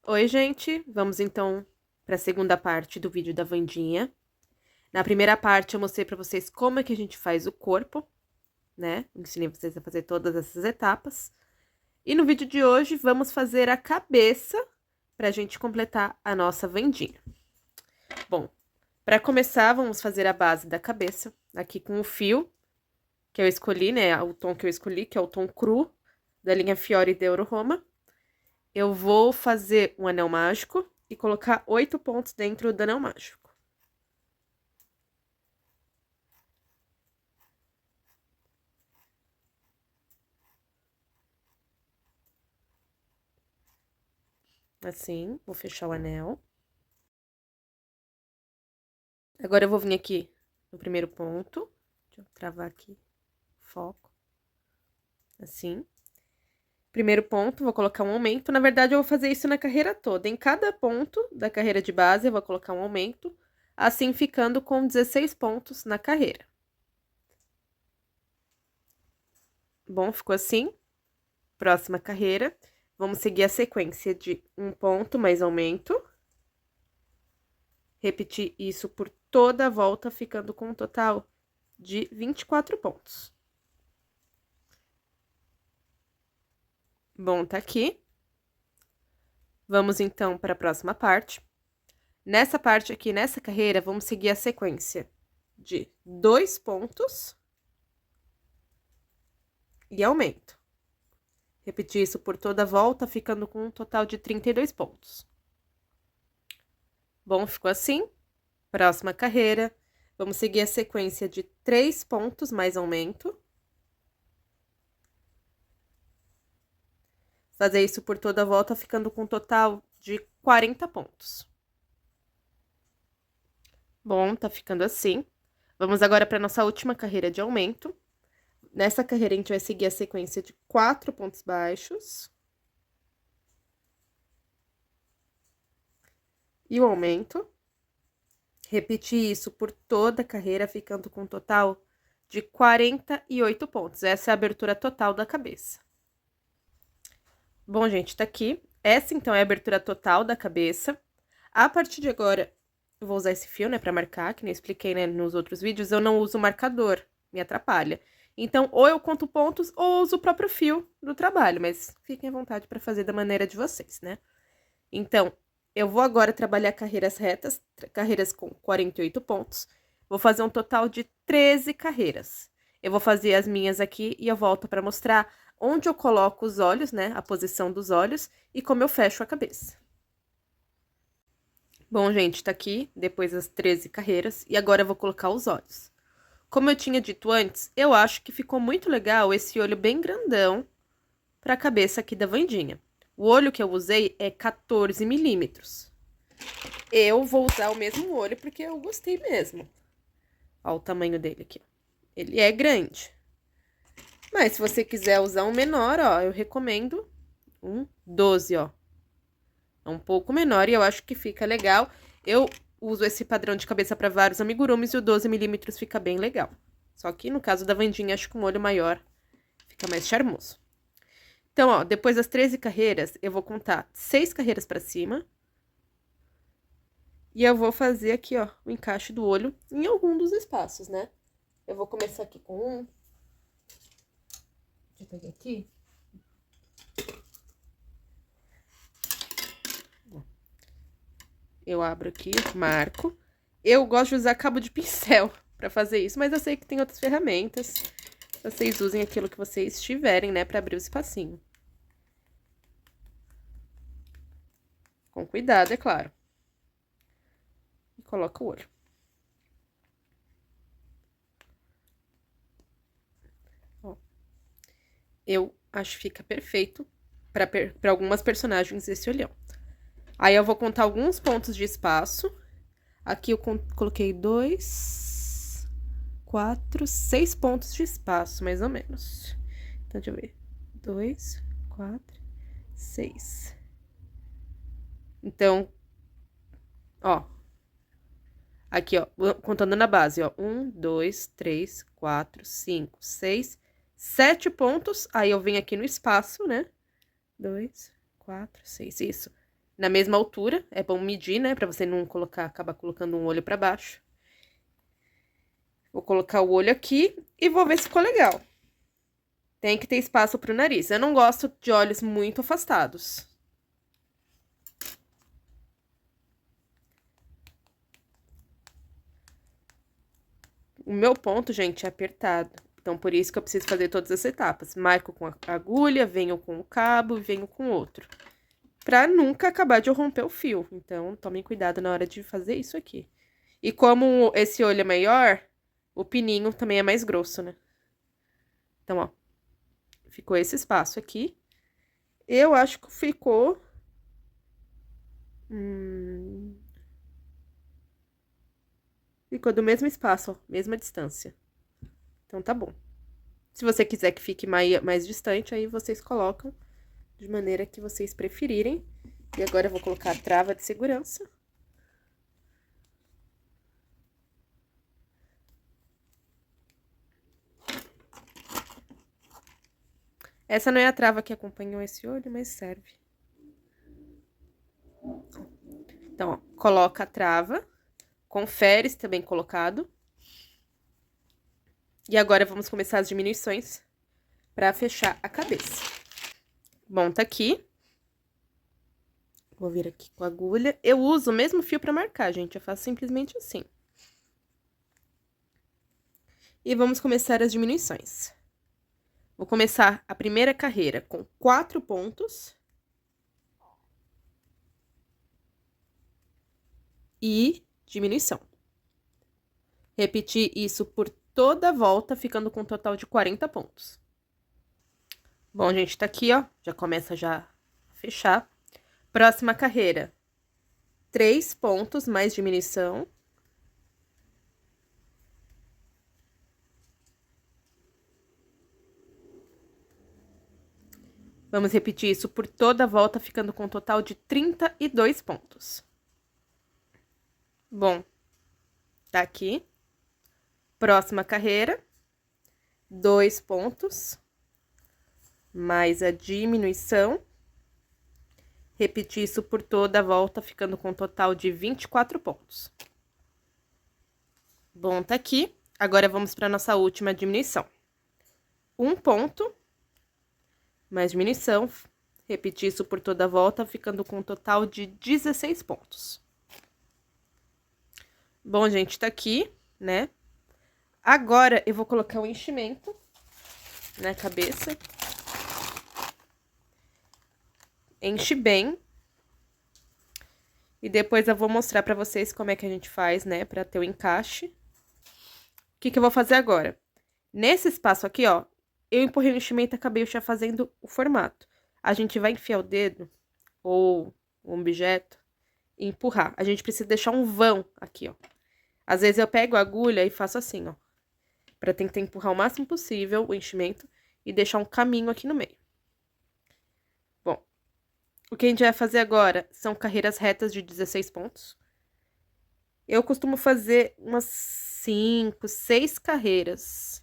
Oi, gente! Vamos então para a segunda parte do vídeo da Wandinha. Na primeira parte eu mostrei para vocês como é que a gente faz o corpo, né? Ensinei vocês a fazer todas essas etapas. E no vídeo de hoje vamos fazer a cabeça para a gente completar a nossa Wandinha. Bom, para começar vamos fazer a base da cabeça, aqui com o fio que eu escolhi, né? O tom que eu escolhi, que é o tom cru da linha Fiore de Euro Roma. Eu vou fazer um anel mágico e colocar 8 pontos dentro do anel mágico. Assim, vou fechar o anel. Agora eu vou vir aqui no primeiro ponto. Deixa eu travar aqui. Foco. Assim. Primeiro ponto, vou colocar um aumento. Na verdade, eu vou fazer isso na carreira toda. Em cada ponto da carreira de base, eu vou colocar um aumento. Assim, ficando com 16 pontos na carreira. Bom, ficou assim. Próxima carreira. Vamos seguir a sequência de um ponto mais aumento. Repetir isso por toda a volta, ficando com um total de 24 pontos. Bom, tá aqui. Vamos, então, para a próxima parte. Nessa parte aqui, nessa carreira, vamos seguir a sequência de 2 pontos e aumento. Repetir isso por toda a volta, ficando com um total de 32 pontos. Bom, ficou assim. Próxima carreira, vamos seguir a sequência de 3 pontos mais aumento. Fazer isso por toda a volta, ficando com um total de 40 pontos. Bom, tá ficando assim. Vamos agora para nossa última carreira de aumento. Nessa carreira, a gente vai seguir a sequência de 4 pontos baixos. E o aumento. Repetir isso por toda a carreira, ficando com um total de 48 pontos. Essa é a abertura total da cabeça. Bom, gente, tá aqui. Essa, então, é a abertura total da cabeça. A partir de agora, eu vou usar esse fio, né, pra marcar, que nem eu expliquei, né, nos outros vídeos. Eu não uso marcador, me atrapalha. Então, ou eu conto pontos, ou uso o próprio fio do trabalho, mas fiquem à vontade pra fazer da maneira de vocês, né? Então, eu vou agora trabalhar carreiras retas, carreiras com 48 pontos. Vou fazer um total de 13 carreiras. Eu vou fazer as minhas aqui e eu volto para mostrar onde eu coloco os olhos, né? A posição dos olhos e como eu fecho a cabeça. Bom, gente, tá aqui depois das 13 carreiras e agora eu vou colocar os olhos. Como eu tinha dito antes, eu acho que ficou muito legal esse olho bem grandão para a cabeça aqui da Wandinha. O olho que eu usei é 14 milímetros. Eu vou usar o mesmo olho porque eu gostei mesmo. Ó o tamanho dele aqui. Ele é grande. Mas se você quiser usar um menor, ó, eu recomendo um 12, ó. É um pouco menor e eu acho que fica legal. Eu uso esse padrão de cabeça para vários amigurumis e o 12 milímetros fica bem legal. Só que no caso da Wandinha, acho que um olho maior fica mais charmoso. Então, ó, depois das 13 carreiras, eu vou contar 6 carreiras pra cima. E eu vou fazer aqui, ó, o encaixe do olho em algum dos espaços, né? Eu vou começar aqui com um. Deixa eu pegar aqui. Eu abro aqui, marco. Eu gosto de usar cabo de pincel pra fazer isso, mas eu sei que tem outras ferramentas. Vocês usem aquilo que vocês tiverem, né, pra abrir o espacinho. Com cuidado, é claro. E coloca o olho. Ó. Eu acho que fica perfeito pra algumas personagens esse olhão. Aí, eu vou contar alguns pontos de espaço. Aqui eu coloquei 2, 4, 6 pontos de espaço, mais ou menos. Então, deixa eu ver. 2, 4, 6. Então, ó. Aqui, ó, contando na base, ó. 1, 2, 3, 4, 5, 6, 7 pontos. Aí, eu venho aqui no espaço, né? 2, 4, 6, isso. na mesma altura. É bom medir, né? Pra você não acabar colocando um olho pra baixo. Vou colocar o olho aqui e vou ver se ficou legal. Tem que ter espaço pro nariz. Eu não gosto de olhos muito afastados. O meu ponto, gente, é apertado. Então, por isso que eu preciso fazer todas as etapas. Marco com a agulha, venho com o cabo e venho com outro. Pra nunca acabar de romper o fio. Então, tomem cuidado na hora de fazer isso aqui. E como esse olho é maior, o pininho também é mais grosso, né? Então, ó. Ficou esse espaço aqui. Eu acho que ficou... Ficou do mesmo espaço, ó. Mesma distância. Então, tá bom. Se você quiser que fique mais distante, aí vocês colocam de maneira que vocês preferirem. E agora eu vou colocar a trava de segurança. Essa não é a trava que acompanhou esse olho, mas serve. Então, ó, coloca a trava, confere se tá bem colocado. E agora vamos começar as diminuições pra fechar a cabeça. Bom, tá aqui. Vou vir aqui com a agulha. Eu uso o mesmo fio pra marcar, gente. Eu faço simplesmente assim. E vamos começar as diminuições. Vou começar a primeira carreira com 4 pontos. E diminuição. Repetir isso por toda a volta, ficando com um total de 40 pontos. Bom, gente, tá aqui, ó. Já começa já a fechar. Próxima carreira. 3 pontos mais diminuição. Vamos repetir isso por toda a volta, ficando com um total de 32 pontos. Bom, tá aqui. Próxima carreira. 2 pontos. Mais a diminuição. Repetir isso por toda a volta, ficando com um total de 24 pontos. Bom, tá aqui. Agora, vamos para nossa última diminuição. 1 ponto, mais diminuição. Repetir isso por toda a volta, ficando com um total de 16 pontos. Bom, gente, tá aqui, né? Agora, eu vou colocar o enchimento na cabeça. Enche bem. E depois eu vou mostrar pra vocês como é que a gente faz, né, pra ter o encaixe. O que que eu vou fazer agora? Nesse espaço aqui, ó, eu empurrei o enchimento e acabei já fazendo o formato. A gente vai enfiar o dedo, ou um objeto, e empurrar. A gente precisa deixar um vão aqui, ó. Às vezes eu pego a agulha e faço assim, ó. Pra tentar empurrar o máximo possível o enchimento e deixar um caminho aqui no meio. Bom, o que a gente vai fazer agora são carreiras retas de 16 pontos. Eu costumo fazer umas 5, 6 carreiras.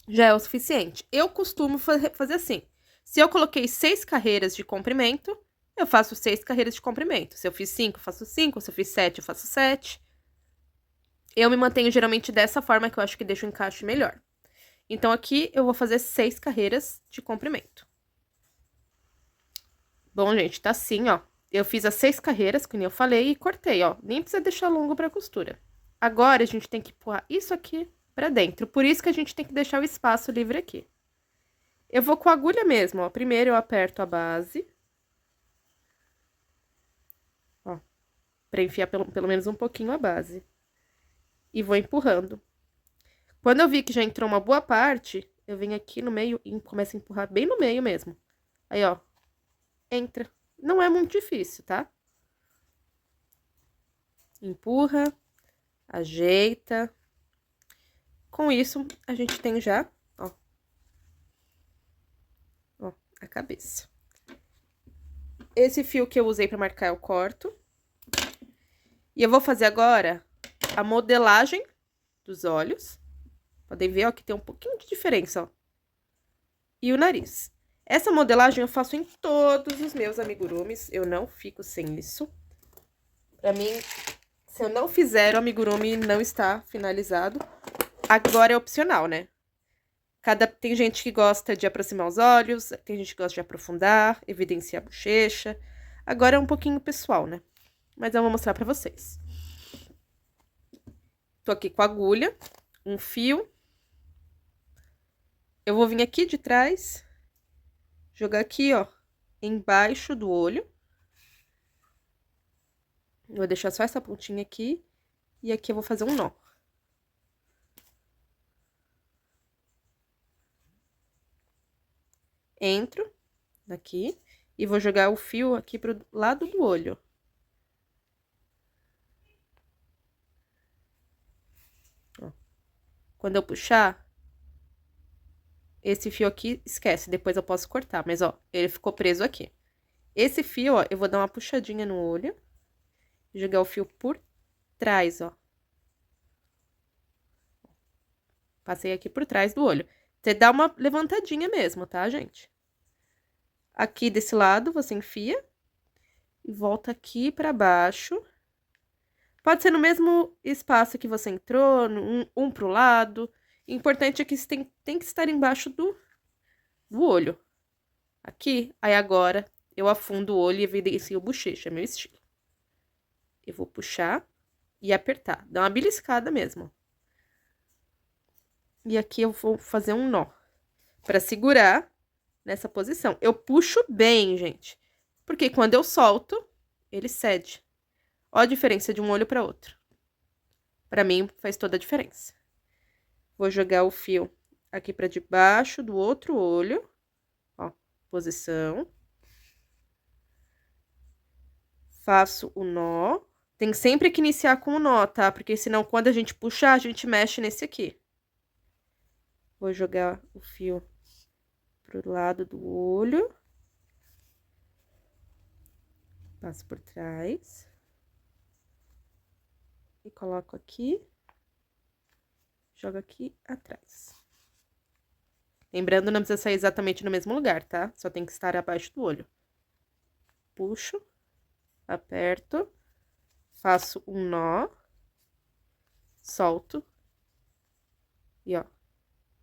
Já é o suficiente. Eu costumo fazer assim. Se eu coloquei 6 carreiras de comprimento, eu faço 6 carreiras de comprimento. Se eu fiz 5, eu faço 5. Se eu fiz 7, eu faço 7. Eu me mantenho geralmente dessa forma, que eu acho que deixa o encaixe melhor. Então, aqui eu vou fazer 6 carreiras de comprimento. Bom, gente, tá assim, ó. Eu fiz as 6 carreiras, como eu falei, e cortei, ó. Nem precisa deixar longo pra costura. Agora, a gente tem que empurrar isso aqui pra dentro. Por isso que a gente tem que deixar o espaço livre aqui. Eu vou com a agulha mesmo, ó. Primeiro eu aperto a base. Ó. Pra enfiar pelo menos um pouquinho a base. E vou empurrando. Quando eu vi que já entrou uma boa parte, eu venho aqui no meio e começo a empurrar bem no meio mesmo. Aí, ó. Entra. Não é muito difícil, tá? Empurra, ajeita. Com isso, a gente tem já, ó, a cabeça. Esse fio que eu usei pra marcar, eu corto. E eu vou fazer agora a modelagem dos olhos. Podem ver, ó, que tem um pouquinho de diferença, ó. E o nariz. Essa modelagem eu faço em todos os meus amigurumis, eu não fico sem isso. Pra mim, se eu não fizer, o amigurumi não está finalizado. Agora é opcional, né? Tem gente que gosta de aproximar os olhos, tem gente que gosta de aprofundar, evidenciar a bochecha. Agora é um pouquinho pessoal, né? Mas eu vou mostrar pra vocês. Tô aqui com a agulha, um fio. Eu vou vir aqui de trás, jogar aqui, ó, embaixo do olho. Vou deixar só essa pontinha aqui. E aqui eu vou fazer um nó. Entro aqui e vou jogar o fio aqui pro lado do olho. Ó. Quando eu puxar, esse fio aqui, esquece, depois eu posso cortar, mas ó, ele ficou preso aqui. Esse fio, ó, eu vou dar uma puxadinha no olho, jogar o fio por trás, ó. Passei aqui por trás do olho. Você dá uma levantadinha mesmo, tá, gente? Aqui desse lado, você enfia e volta aqui pra baixo. Pode ser no mesmo espaço que você entrou, um pro lado. O importante é que tem que estar embaixo do olho. Aqui, aí agora eu afundo o olho e evidencio o bochecho, é meu estilo. Eu vou puxar e apertar, dá uma beliscada mesmo. E aqui eu vou fazer um nó pra segurar nessa posição. Eu puxo bem, gente, porque quando eu solto, ele cede. Ó a diferença de um olho para outro. Para mim, faz toda a diferença. Vou jogar o fio aqui para debaixo do outro olho. Ó, posição. Faço o nó. Tem sempre que iniciar com o nó, tá? Porque senão, quando a gente puxar, a gente mexe nesse aqui. Vou jogar o fio pro lado do olho. Passo por trás. E coloco aqui. Jogo aqui atrás. Lembrando, não precisa sair exatamente no mesmo lugar, tá? Só tem que estar abaixo do olho. Puxo, aperto, faço um nó, solto. E ó,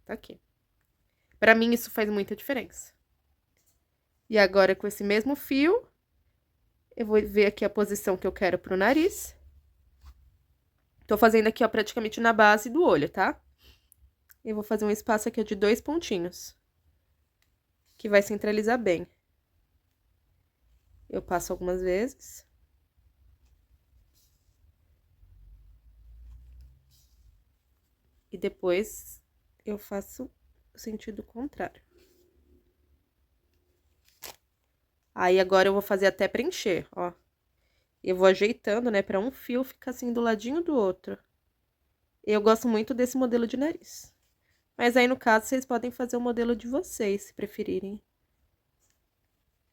tá aqui. Pra mim, isso faz muita diferença. E agora, com esse mesmo fio, eu vou ver aqui a posição que eu quero pro nariz. Tô fazendo aqui, ó, praticamente na base do olho, tá? Eu vou fazer um espaço aqui de 2 pontinhos. Que vai centralizar bem. Eu passo algumas vezes. E depois eu faço o sentido contrário. Aí, agora eu vou fazer até preencher, ó. Eu vou ajeitando, né, pra um fio ficar assim do ladinho do outro. Eu gosto muito desse modelo de nariz. Mas aí, no caso, vocês podem fazer o modelo de vocês, se preferirem.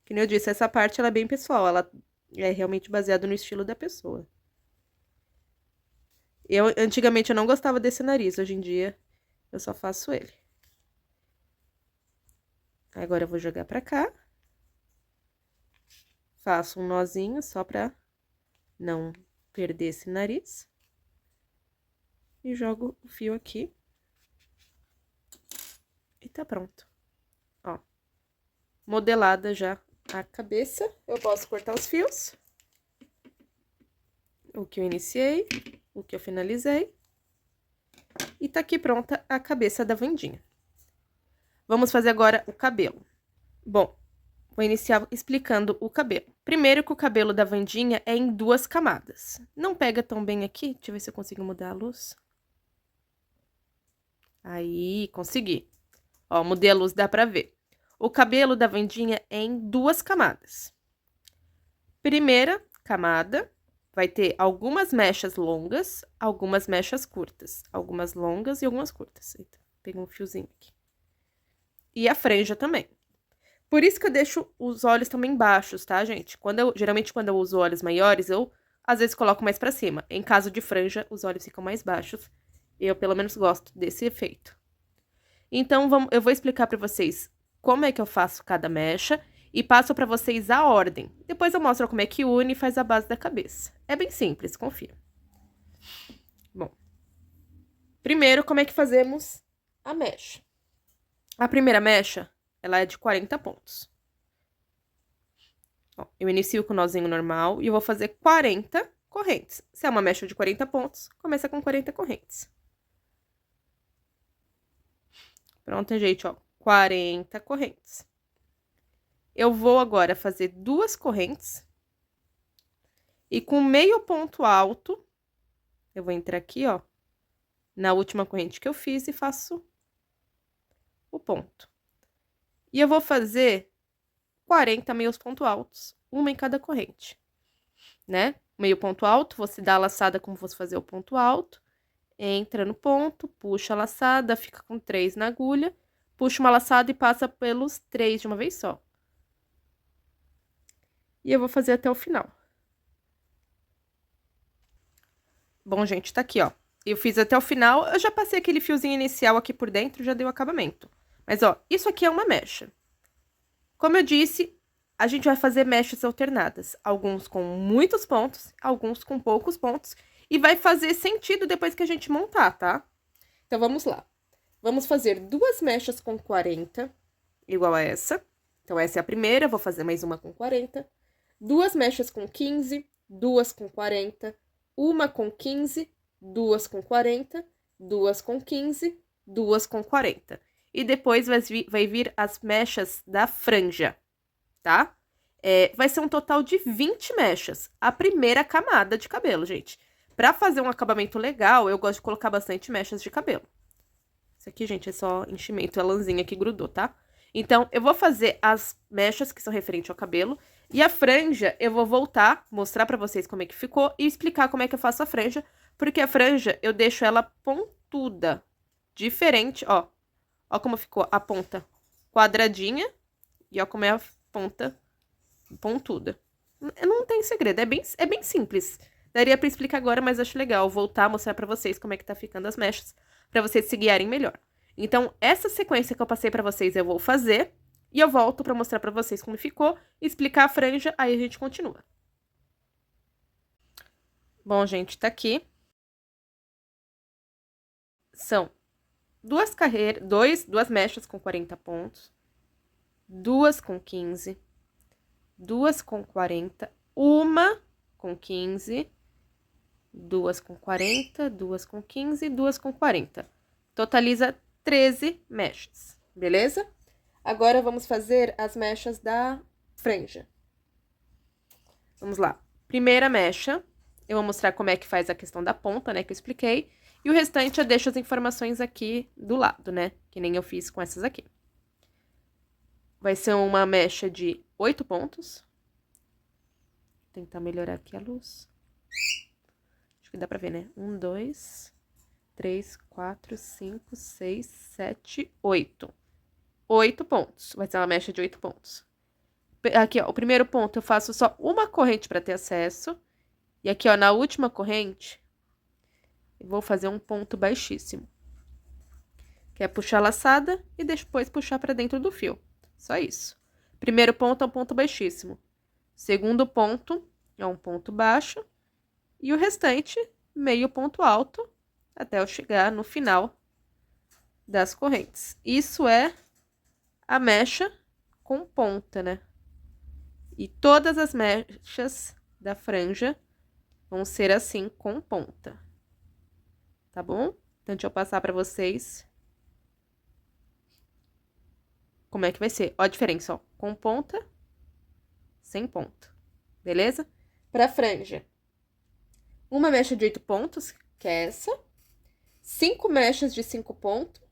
Que nem eu disse, essa parte, ela é bem pessoal. Ela é realmente baseada no estilo da pessoa. Antigamente, eu não gostava desse nariz. Hoje em dia, eu só faço ele. Agora, eu vou jogar pra cá. Faço um nozinho só pra não perder esse nariz. E jogo o fio aqui. E tá pronto. Ó. Modelada já a cabeça. Eu posso cortar os fios. O que eu iniciei, o que eu finalizei. E tá aqui pronta a cabeça da Wandinha. Vamos fazer agora o cabelo. Bom, vou iniciar explicando o cabelo. Primeiro que o cabelo da Wandinha é em 2 camadas. Não pega tão bem aqui. Deixa eu ver se eu consigo mudar a luz. Aí, consegui. Ó, mudei a luz, dá pra ver. O cabelo da Wandinha é em 2 camadas. Primeira camada vai ter algumas mechas longas, algumas mechas curtas. Algumas longas e algumas curtas. Eita, peguei um fiozinho aqui. E a franja também. Por isso que eu deixo os olhos também baixos, tá, gente? Geralmente, quando eu uso olhos maiores, eu, às vezes, coloco mais pra cima. Em caso de franja, os olhos ficam mais baixos. Eu, pelo menos, gosto desse efeito. Então, eu vou explicar pra vocês como é que eu faço cada mecha e passo pra vocês a ordem. Depois eu mostro como é que une e faz a base da cabeça. É bem simples, confia. Bom, primeiro, como é que fazemos a mecha? A primeira mecha, ela é de 40 pontos. Ó, eu inicio com o nozinho normal e eu vou fazer 40 correntes. Se é uma mecha de 40 pontos, começa com 40 correntes. Pronto, gente, ó, 40 correntes. Eu vou agora fazer 2 correntes. E com meio ponto alto, eu vou entrar aqui, ó, na última corrente que eu fiz e faço o ponto. E eu vou fazer 40 meios pontos altos, uma em cada corrente, né? Meio ponto alto, você dá a laçada como fosse fazer o ponto alto, entra no ponto, puxa a laçada, fica com 3 na agulha, puxa uma laçada e passa pelos 3 de uma vez só. E eu vou fazer até o final. Bom, gente, tá aqui, ó. Eu fiz até o final, eu já passei aquele fiozinho inicial aqui por dentro, já deu acabamento. Mas, ó, isso aqui é uma mecha. Como eu disse, a gente vai fazer mechas alternadas. Alguns com muitos pontos, alguns com poucos pontos. E vai fazer sentido depois que a gente montar, tá? Então, vamos lá. Vamos fazer 2 mechas com 40, igual a essa. Então, essa é a primeira, vou fazer mais uma com 40. 2 mechas com 15, 2 com 40, uma com 15, 2 com 40, 2 com 15, 2 com 40. E depois vai vir as mechas da franja, tá? Vai ser um total de 20 mechas, a primeira camada de cabelo, gente. Pra fazer um acabamento legal, eu gosto de colocar bastante mechas de cabelo. Isso aqui, gente, é só enchimento, é lãzinha que grudou, tá? Então, eu vou fazer as mechas que são referentes ao cabelo. E a franja, eu vou voltar, mostrar pra vocês como é que ficou e explicar como é que eu faço a franja. Porque a franja, eu deixo ela pontuda, diferente, ó. Ó como ficou a ponta quadradinha e ó como é a ponta pontuda. Não tem segredo, é bem simples. Daria pra explicar agora, mas acho legal voltar, mostrar pra vocês como é que tá ficando as mechas, pra vocês se guiarem melhor. Então, essa sequência que eu passei pra vocês eu vou fazer e eu volto pra mostrar pra vocês como ficou, explicar a franja, aí a gente continua. Bom, gente, tá aqui. São 2 mechas com 40 pontos, 2 com 15, 2 com 40, uma com 15, 2 com 40, 2 com 15, 2 com 40. Totaliza 13 mechas, beleza? Agora, vamos fazer as mechas da franja. Vamos lá. Primeira mecha, eu vou mostrar como é que faz a questão da ponta, né, que eu expliquei. E o restante eu deixo as informações aqui do lado, né? Que nem eu fiz com essas aqui. Vai ser uma mecha de 8 pontos. Vou tentar melhorar aqui a luz. Acho que dá pra ver, né? 1, 2, 3, 4, 5, 6, 7, 8. 8 pontos. Vai ser uma mecha de 8 pontos. Aqui, ó, o primeiro ponto eu faço só uma corrente pra ter acesso. E aqui, ó, na última corrente... vou fazer um ponto baixíssimo. Que é puxar a laçada e depois puxar pra dentro do fio. Só isso. Primeiro ponto é um ponto baixíssimo. Segundo ponto é um ponto baixo. E o restante, meio ponto alto, até eu chegar no final das correntes. Isso é a mecha com ponta, né? E todas as mechas da franja vão ser assim, com ponta. Tá bom? Então, deixa eu passar pra vocês como é que vai ser. Ó a diferença, ó. Com ponta, sem ponta. Beleza? Pra franja, uma mecha de 8 pontos, que é essa. 5 mechas de 5 pontos.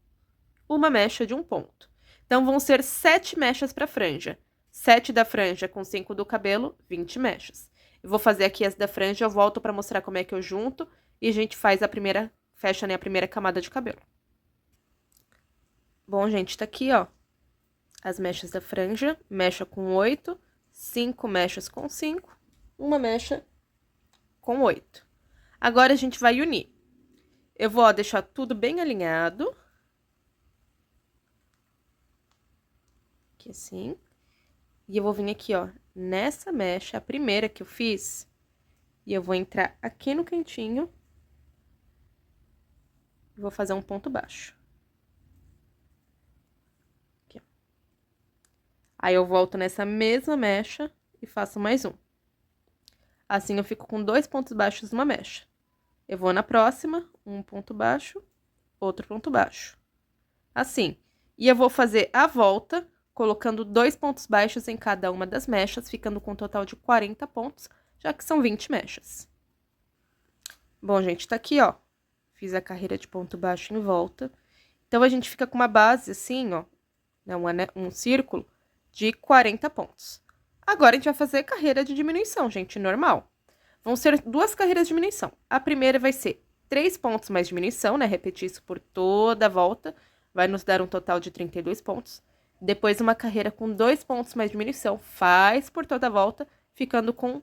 Uma mecha de 1 ponto. Então, vão ser 7 mechas pra franja. 7 da franja com 5 do cabelo, 20 mechas. Eu vou fazer aqui as da franja, eu volto pra mostrar como é que eu junto. E a gente faz a primeira... fecha, né, a primeira camada de cabelo. Bom, gente, tá aqui, ó, as mechas da franja. Mecha com 8, 5 mechas com 5, uma mecha com 8. Agora, a gente vai unir. Eu vou, ó, deixar tudo bem alinhado. aqui assim. E eu vou vir aqui, ó, nessa mecha, a primeira que eu fiz, e eu vou entrar aqui no cantinho e vou fazer um ponto baixo. Aqui, ó. Aí, eu volto nessa mesma mecha e faço mais um. Assim, eu fico com 2 pontos baixos numa mecha. Eu vou na próxima, um ponto baixo, outro ponto baixo. Assim. E eu vou fazer a volta, colocando 2 pontos baixos em cada uma das mechas, ficando com um total de 40 pontos, já que são 20 mechas. Bom, gente, tá aqui, ó. Fiz a carreira de ponto baixo em volta. Então, a gente fica com uma base assim, ó, né, um círculo de 40 pontos. Agora, a gente vai fazer carreira de diminuição, gente, normal. Vão ser 2 carreiras de diminuição. A primeira vai ser 3 pontos mais diminuição, né? Repetir isso por toda a volta. Vai nos dar um total de 32 pontos. Depois, uma carreira com 2 pontos mais diminuição. Faz por toda a volta, ficando com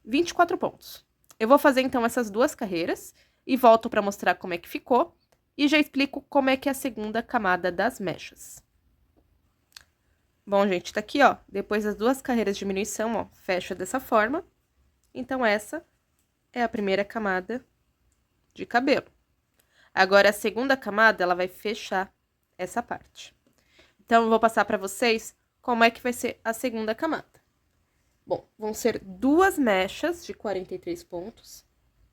24 pontos. Eu vou fazer, então, essas 2 carreiras e volto para mostrar como é que ficou. E já explico como é que é a segunda camada das mechas. Bom, gente, tá aqui, ó. Depois das 2 carreiras de diminuição, ó, fecha dessa forma. Então, essa é a primeira camada de cabelo. Agora, a segunda camada, ela vai fechar essa parte. Então, eu vou passar para vocês como é que vai ser a segunda camada. Bom, vão ser 2 mechas de 43 pontos,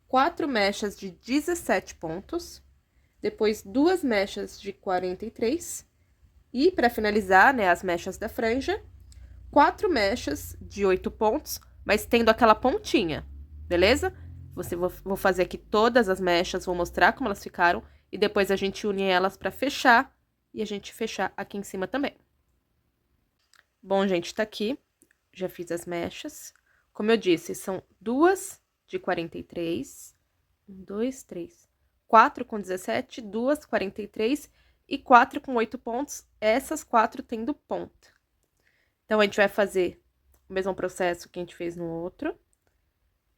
4 mechas de 17 pontos, depois 2 mechas de 43, e para finalizar, né, as mechas da franja, 4 mechas de 8 pontos, mas tendo aquela pontinha, beleza? Vou fazer aqui todas as mechas, vou mostrar como elas ficaram, e depois a gente une elas para fechar, e a gente fechar aqui em cima também. Bom, gente, tá aqui, já fiz as mechas. Como eu disse, são 2 de 43, 1, 2, 3, 4 com 17, 2, 43 e 4 com 8 pontos, essas 4 tendo ponta. Então, a gente vai fazer o mesmo processo que a gente fez no outro.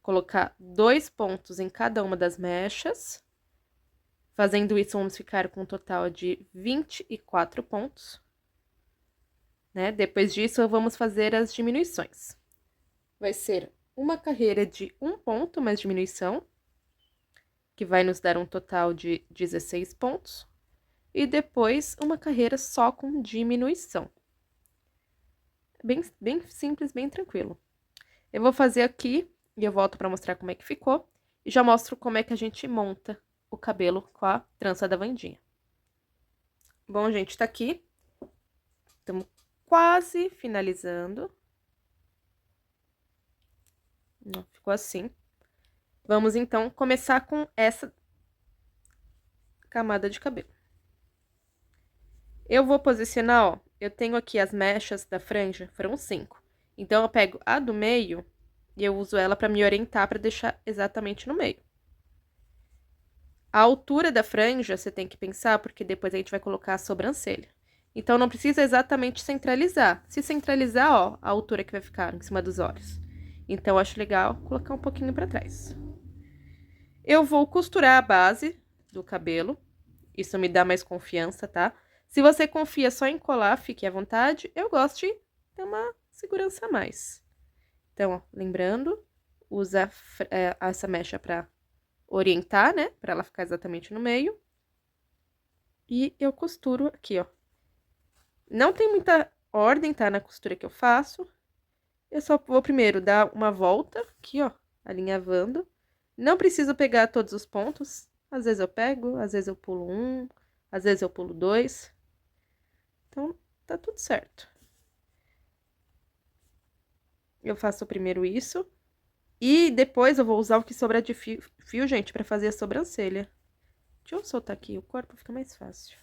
Colocar 2 pontos em cada uma das mechas. Fazendo isso, vamos ficar com um total de 24 pontos. Né? Depois disso, vamos fazer as diminuições. Vai ser uma carreira de 1 ponto mais diminuição, que vai nos dar um total de 16 pontos. E depois, uma carreira só com diminuição. Bem simples, bem tranquilo. Eu vou fazer aqui e eu volto para mostrar como é que ficou. E já mostro como é que a gente monta o cabelo com a trança da Wandinha. Bom, gente, tá aqui. Estamos quase finalizando. Ficou assim. Vamos, então, começar com essa camada de cabelo. Eu vou posicionar, ó, eu tenho aqui as mechas da franja, foram 5. Então, eu pego a do meio e eu uso ela para me orientar, para deixar exatamente no meio. A altura da franja, você tem que pensar, porque depois a gente vai colocar a sobrancelha. Então, não precisa exatamente centralizar. Se centralizar, ó, a altura que vai ficar em cima dos olhos. Então, eu acho legal colocar um pouquinho para trás. Eu vou costurar a base do cabelo. Isso me dá mais confiança, tá? Se você confia só em colar, fique à vontade. Eu gosto de ter uma segurança a mais. Então, ó, lembrando, usa essa mecha para orientar, né? Para ela ficar exatamente no meio. E eu costuro aqui, ó. Não tem muita ordem, tá? Na costura que eu faço. Eu só vou primeiro dar uma volta aqui, ó, alinhavando. Não preciso pegar todos os pontos. Às vezes eu pego, às vezes eu pulo um, às vezes eu pulo 2. Então, tá tudo certo. Eu faço primeiro isso. E depois eu vou usar o que sobrar de fio, gente, pra fazer a sobrancelha. Deixa eu soltar aqui o corpo, fica mais fácil.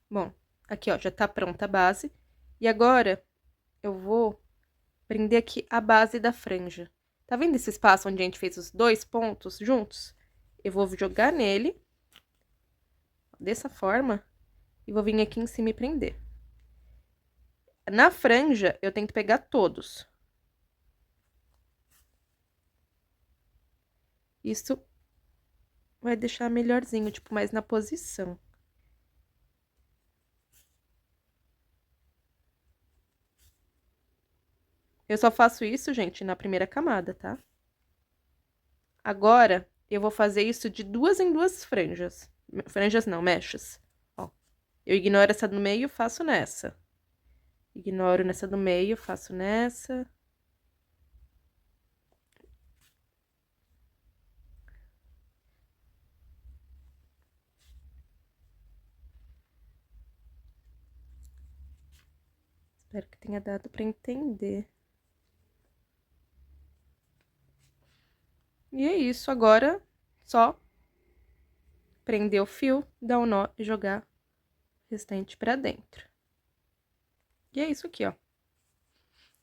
Bom, aqui, ó, já tá pronta a base. E agora, eu vou prender aqui a base da franja. Tá vendo esse espaço onde a gente fez os 2 pontos juntos? Eu vou jogar nele, dessa forma, e vou vir aqui em cima e prender. Na franja, eu tento pegar todos. Isso vai deixar melhorzinho, tipo, mais na posição. Eu só faço isso, gente, na primeira camada, tá? Agora, eu vou fazer isso de 2 em 2 franjas. Franjas não, mechas. Ó, eu ignoro essa do meio, faço nessa. Ignoro nessa do meio, faço nessa. Espero que tenha dado pra entender. E é isso, agora só prender o fio, dar um nó e jogar o restante pra dentro. E é isso aqui, ó.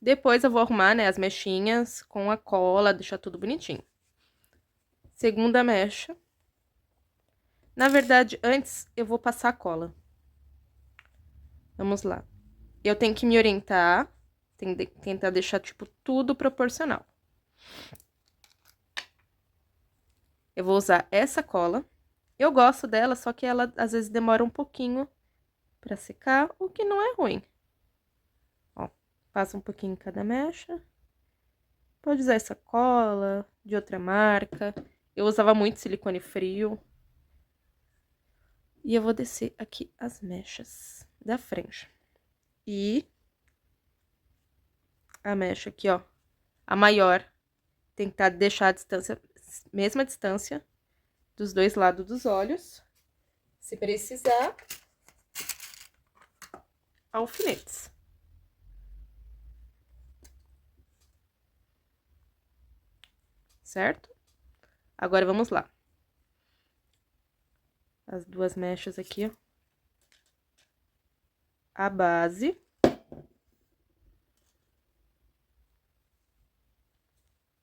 Depois eu vou arrumar, né, as mechinhas com a cola, deixar tudo bonitinho. Segunda mecha. Na verdade, antes eu vou passar a cola. Vamos lá. Eu tenho que me orientar, tentar deixar, tipo, tudo proporcional. Eu vou usar essa cola. Eu gosto dela, só que ela às vezes demora um pouquinho pra secar, o que não é ruim. Ó, passa um pouquinho em cada mecha. Pode usar essa cola de outra marca. Eu usava muito silicone frio. E eu vou descer aqui as mechas da franja. E a mecha aqui, ó, a maior, tentar deixar a distância, mesma distância dos dois lados dos olhos. Se precisar, alfinetes. Certo? Agora, vamos lá. As duas mechas aqui, ó. A base.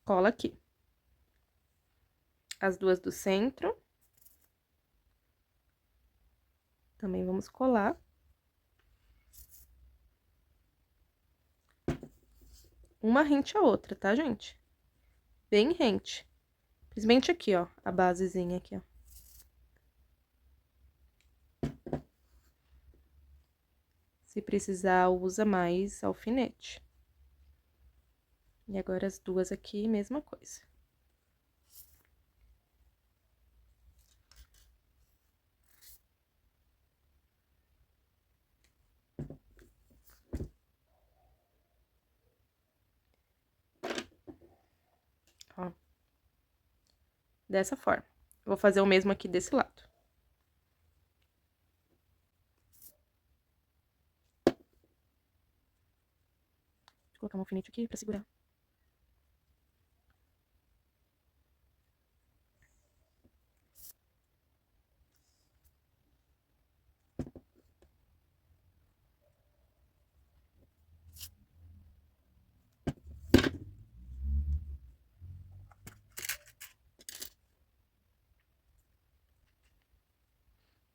Cola aqui. As duas do centro. Também vamos colar. Uma rente a outra, tá, gente? Bem rente. Principalmente aqui, ó, a basezinha aqui, ó. Se precisar, usa mais alfinete. E agora as duas aqui, mesma coisa. Ó. Dessa forma. Vou fazer o mesmo aqui desse lado. Vou colocar um alfinete aqui pra segurar.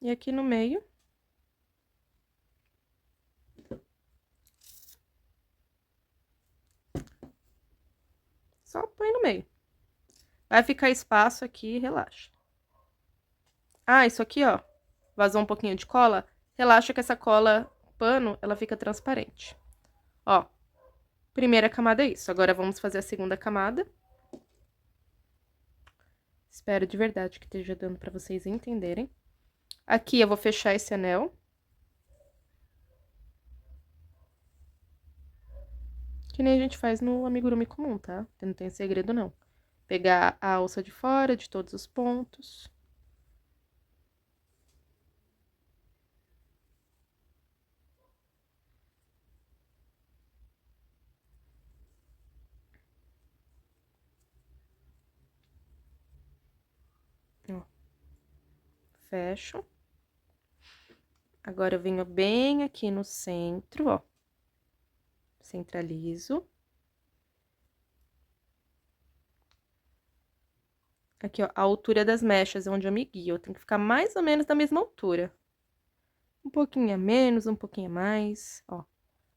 E aqui no meio. Só põe no meio. Vai ficar espaço aqui, relaxa. Ah, isso aqui, ó. Vazou um pouquinho de cola. Relaxa que essa cola pano, ela fica transparente. Ó. Primeira camada é isso. Agora, vamos fazer a segunda camada. Espero de verdade que esteja dando pra vocês entenderem. Aqui eu vou fechar esse anel. Que nem a gente faz no amigurumi comum, tá? Não tem segredo, não. Pegar a alça de fora, de todos os pontos. Ó. Fecho. Agora, eu venho bem aqui no centro, ó. Centralizo. Aqui, ó, a altura das mechas, onde eu me guio. Tem que ficar mais ou menos da mesma altura. Um pouquinho a menos, um pouquinho a mais, ó.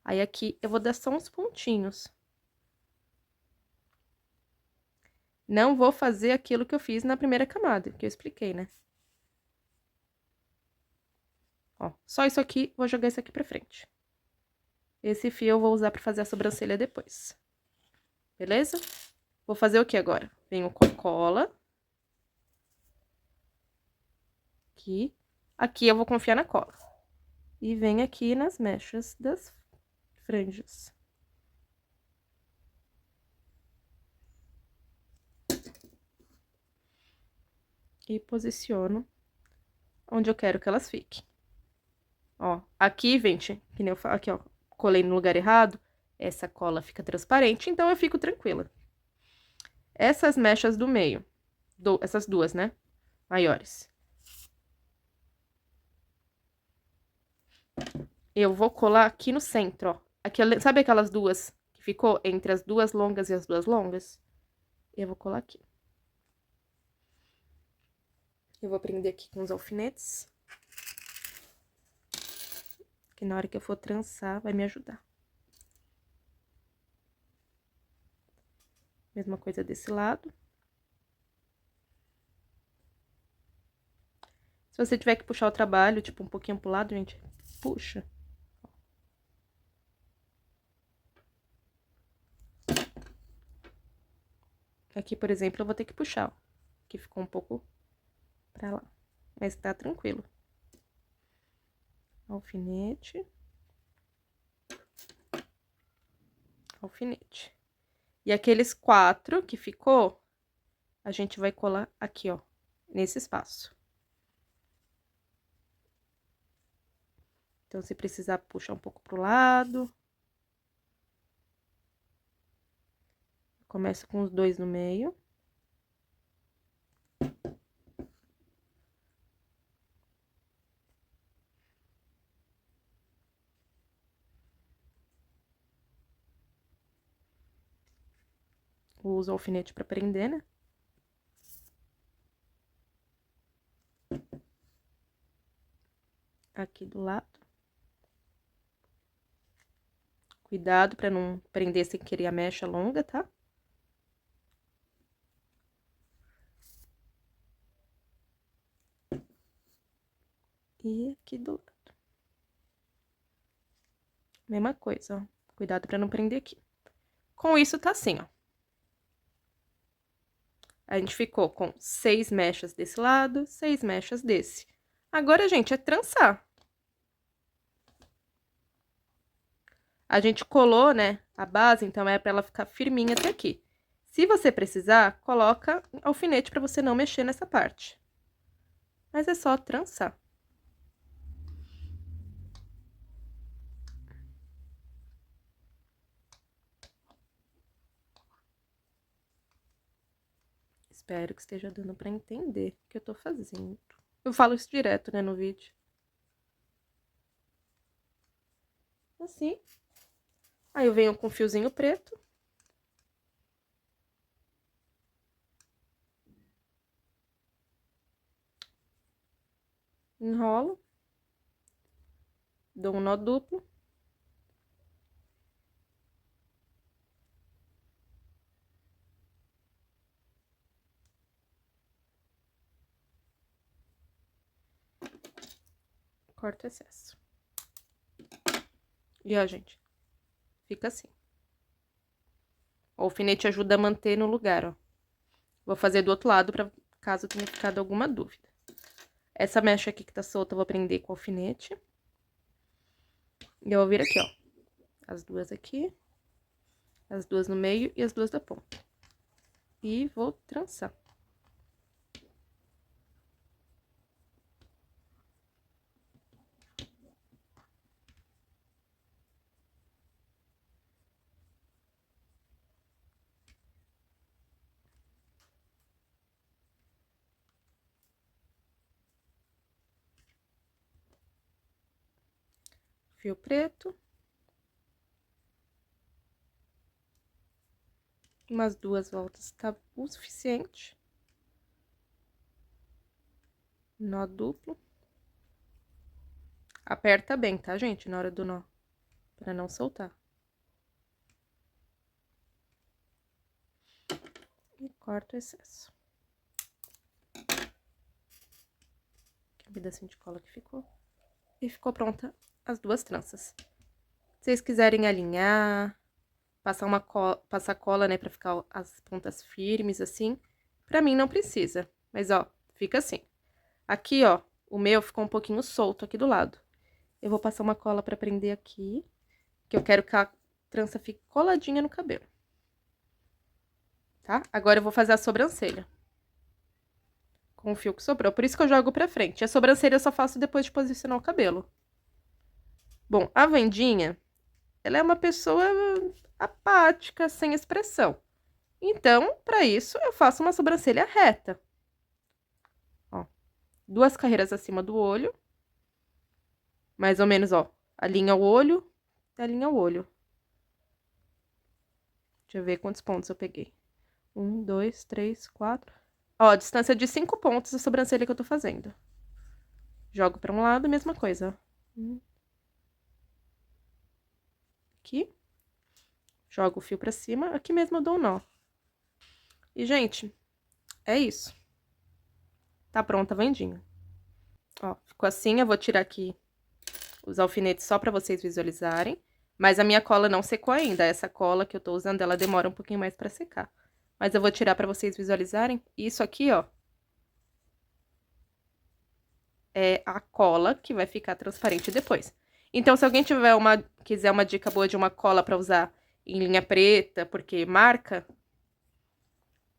Aí, aqui, eu vou dar só uns pontinhos. Não vou fazer aquilo que eu fiz na primeira camada, que eu expliquei, né? Ó, só isso aqui, vou jogar isso aqui pra frente. Esse fio eu vou usar pra fazer a sobrancelha depois. Beleza? Vou fazer o que agora? Venho com a cola. Aqui. Aqui eu vou confiar na cola. E venho aqui nas mechas das franjas. E posiciono onde eu quero que elas fiquem. Ó, aqui, gente, que nem eu falo, aqui, ó, colei no lugar errado, essa cola fica transparente, então eu fico tranquila. Essas mechas do meio, essas duas, né, maiores. Eu vou colar aqui no centro, ó. Aqui, sabe aquelas duas que ficou entre as duas longas e as duas longas? Eu vou colar aqui. Eu vou prender aqui com os alfinetes. Que na hora que eu for trançar, vai me ajudar. Mesma coisa desse lado. Se você tiver que puxar o trabalho, tipo, um pouquinho pro lado, gente, puxa. Aqui, por exemplo, eu vou ter que puxar, ó. Aqui ficou um pouco pra lá. Mas tá tranquilo. Alfinete. Alfinete. E aqueles 4 que ficou, a gente vai colar aqui, ó, nesse espaço. Então, se precisar puxar um pouco pro lado. Começa com os 2 no meio. Uso o alfinete pra prender, né? Aqui do lado. Cuidado pra não prender sem querer a mecha longa, tá? E aqui do lado. Mesma coisa, ó. Cuidado pra não prender aqui. Com isso, tá assim, ó. A gente ficou com 6 mechas desse lado, 6 mechas desse. Agora, gente, é trançar. A gente colou, né, a base, então é pra ela ficar firminha até aqui. Se você precisar, coloca alfinete pra você não mexer nessa parte. Mas é só trançar. Espero que esteja dando pra entender o que eu tô fazendo. Eu falo isso direto, né, no vídeo. Assim. Aí eu venho com fiozinho preto. Enrolo. Dou um nó duplo. Corto o excesso. E, ó, gente, fica assim. O alfinete ajuda a manter no lugar, ó. Vou fazer do outro lado, pra caso tenha ficado alguma dúvida. Essa mecha aqui que tá solta, eu vou prender com o alfinete. E eu vou vir aqui, ó. As duas aqui. As duas no meio e as duas da ponta. E vou trançar. Fio preto. Umas 2 voltas tá o suficiente. Nó duplo. Aperta bem, tá, gente? Na hora do nó. pra não soltar. E corto o excesso. Que pedacinho de cola que ficou. E ficou pronta as 2 tranças. Se vocês quiserem alinhar, passar cola, né, pra ficar as pontas firmes, assim, pra mim não precisa. Mas, ó, fica assim. Aqui, ó, o meu ficou um pouquinho solto aqui do lado. Eu vou passar uma cola pra prender aqui, que eu quero que a trança fique coladinha no cabelo. Tá? Agora eu vou fazer a sobrancelha. Com o fio que sobrou. Por isso que eu jogo pra frente. A sobrancelha eu só faço depois de posicionar o cabelo. Bom, a Wandinha, ela é uma pessoa apática, sem expressão. Então, pra isso, eu faço uma sobrancelha reta. Ó, 2 carreiras acima do olho. Mais ou menos, ó, alinha o olho, alinha o olho. Deixa eu ver quantos pontos eu peguei. 1, 2, 3, 4. Ó, distância de 5 pontos a sobrancelha que eu tô fazendo. Jogo pra um lado, mesma coisa, ó. Aqui. Jogo o fio pra cima. Aqui mesmo eu dou um nó. E, gente, é isso. Tá pronta a Wandinha. Ó, ficou assim. Eu vou tirar aqui os alfinetes só pra vocês visualizarem. Mas a minha cola não secou ainda. Essa cola que eu tô usando, ela demora um pouquinho mais pra secar. Mas eu vou tirar pra vocês visualizarem. Isso aqui, ó, é a cola que vai ficar transparente depois. Então, se alguém quiser uma dica boa de uma cola pra usar em linha preta, porque marca,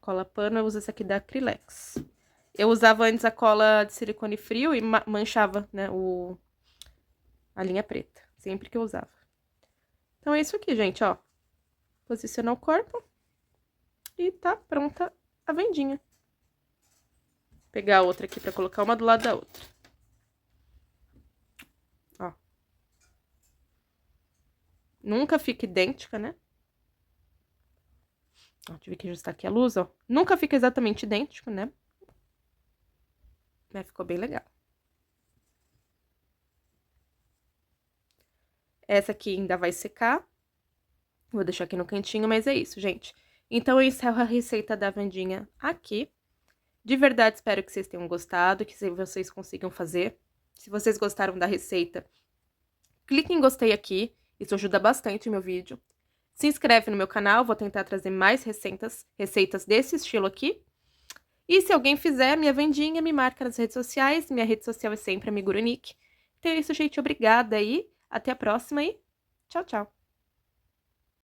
cola pano, eu uso essa aqui da Acrylex. Eu usava antes a cola de silicone frio e manchava, né, a linha preta, sempre que eu usava. Então, é isso aqui, gente, ó. Posicionar o corpo e tá pronta a Wandinha. Vou pegar a outra aqui pra colocar uma do lado da outra. Ó. Nunca fica idêntica, né? Ó, tive que ajustar aqui a luz, ó. Nunca fica exatamente idêntico, né? Mas ficou bem legal. Essa aqui ainda vai secar. Vou deixar aqui no cantinho, mas é isso, gente. Então, eu encerro a receita da Wandinha aqui. De verdade, espero que vocês tenham gostado, que vocês consigam fazer. Se vocês gostaram da receita, clique em gostei aqui. Isso ajuda bastante o meu vídeo. Se inscreve no meu canal, vou tentar trazer mais receitas desse estilo aqui. E se alguém fizer minha Wandinha, me marca nas redes sociais. Minha rede social é sempre Amigurunique. Então é isso, gente. Obrigada aí. Até a próxima e tchau, tchau.